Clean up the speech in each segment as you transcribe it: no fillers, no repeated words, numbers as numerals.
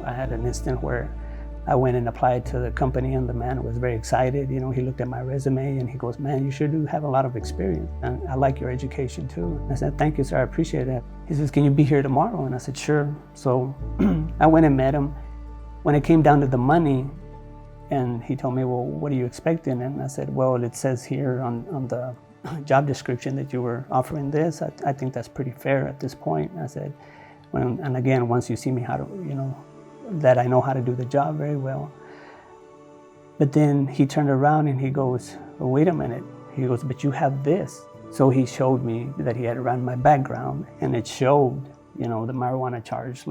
I had an instant where I went and applied to the company, and the man was very excited. He looked at my resume and he goes, "Man, you sure do have a lot of experience. And I like your education too." And I said, "Thank you, sir, I appreciate it." He says, "Can you be here tomorrow?" And I said, "Sure." So I went and met him. When it came down to the money, and he told me, "Well, what are you expecting?" And I said, "Well, it says here on the job description that you were offering this. I think that's pretty fair at this point." I said, and again, once you see me how to, that I know how to do the job very well. But then he turned around and he goes, "Well, wait a minute." He goes, "But you have this." So he showed me that he had run my background, and it showed, the marijuana charge,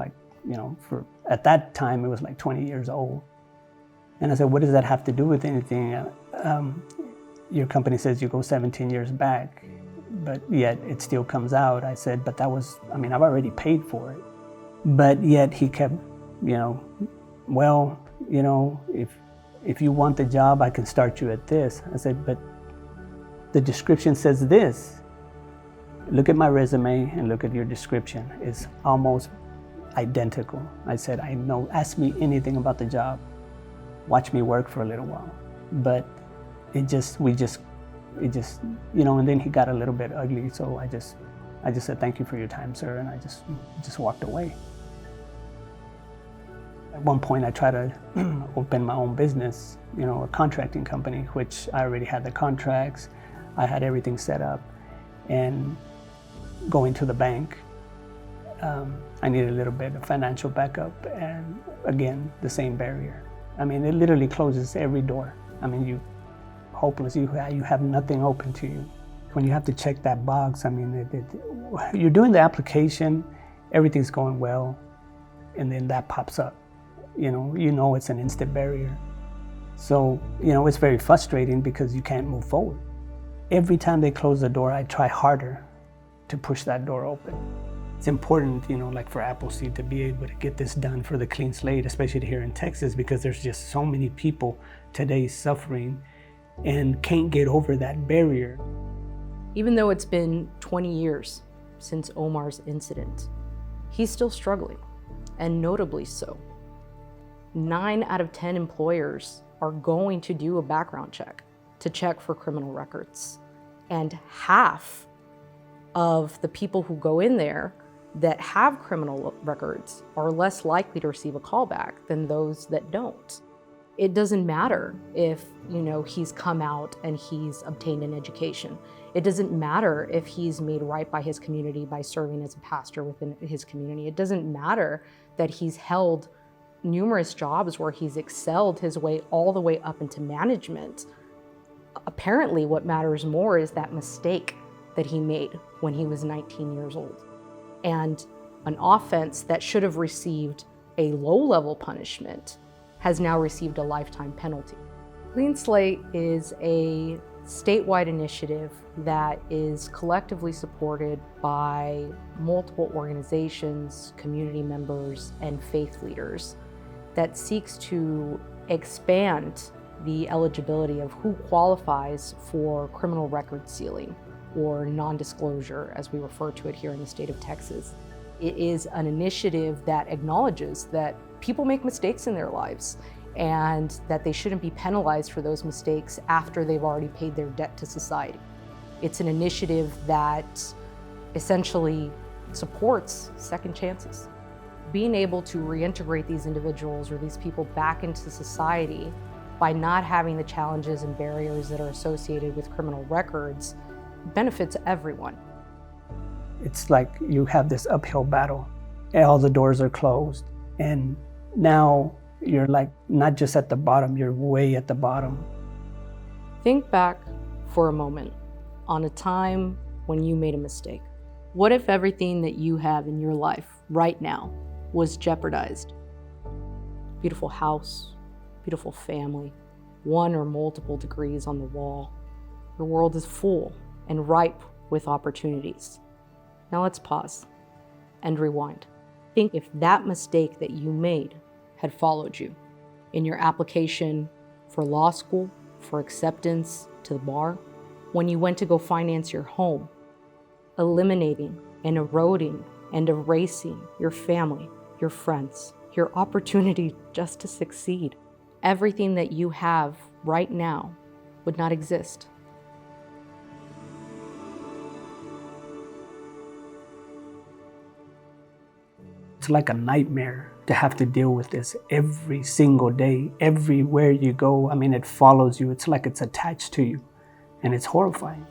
for, at that time, it was like 20 years old. And I said, "What does that have to do with anything? Your company says you go 17 years back, but yet it still comes out." I said, "But that was, I've already paid for it." But yet he kept, "Well, if you want the job, I can start you at this." I said, "But the description says this. Look at my resume and look at your description. It's almost identical." I said, "I know, ask me anything about the job. Watch me work for a little while." But and then he got a little bit ugly. So I just said, "Thank you for your time, sir." And I just walked away. At one point, I tried to open my own business, a contracting company, which I already had the contracts. I had everything set up. And going to the bank, I needed a little bit of financial backup. And again, the same barrier. It literally closes every door. Hopeless. You have nothing open to you. When you have to check that box, you're doing the application, everything's going well, and then that pops up. It's an instant barrier. So, it's very frustrating because you can't move forward. Every time they close the door, I try harder to push that door open. It's important, like for Appleseed, to be able to get this done for the Clean Slate, especially here in Texas, because there's just so many people today suffering and can't get over that barrier. Even though it's been 20 years since Omar's incident, he's still struggling, and notably so. 9 out of 10 employers are going to do a background check to check for criminal records. And half of the people who go in there that have criminal records are less likely to receive a callback than those that don't. It doesn't matter if, he's come out and he's obtained an education. It doesn't matter if he's made right by his community by serving as a pastor within his community. It doesn't matter that he's held numerous jobs where he's excelled his way all the way up into management. Apparently, what matters more is that mistake that he made when he was 19 years old. And an offense that should have received a low-level punishment has now received a lifetime penalty. Clean Slate is a statewide initiative that is collectively supported by multiple organizations, community members, and faith leaders that seeks to expand the eligibility of who qualifies for criminal record sealing, or non-disclosure, as we refer to it here in the state of Texas. It is an initiative that acknowledges that people make mistakes in their lives and that they shouldn't be penalized for those mistakes after they've already paid their debt to society. It's an initiative that essentially supports second chances. Being able to reintegrate these individuals or these people back into society by not having the challenges and barriers that are associated with criminal records benefits everyone. It's like you have this uphill battle, and all the doors are closed, and now you're like not just at the bottom, you're way at the bottom. Think back for a moment on a time when you made a mistake. What if everything that you have in your life right now was jeopardized? Beautiful house, beautiful family, 1 or multiple degrees on the wall. Your world is full and ripe with opportunities. Now let's pause and rewind. Think if that mistake that you made had followed you in your application for law school, for acceptance to the bar, when you went to go finance your home, eliminating and eroding and erasing your family, your friends, your opportunity just to succeed. Everything that you have right now would not exist. It's like a nightmare to have to deal with this every single day, everywhere you go. I mean, it follows you. It's like it's attached to you, and it's horrifying.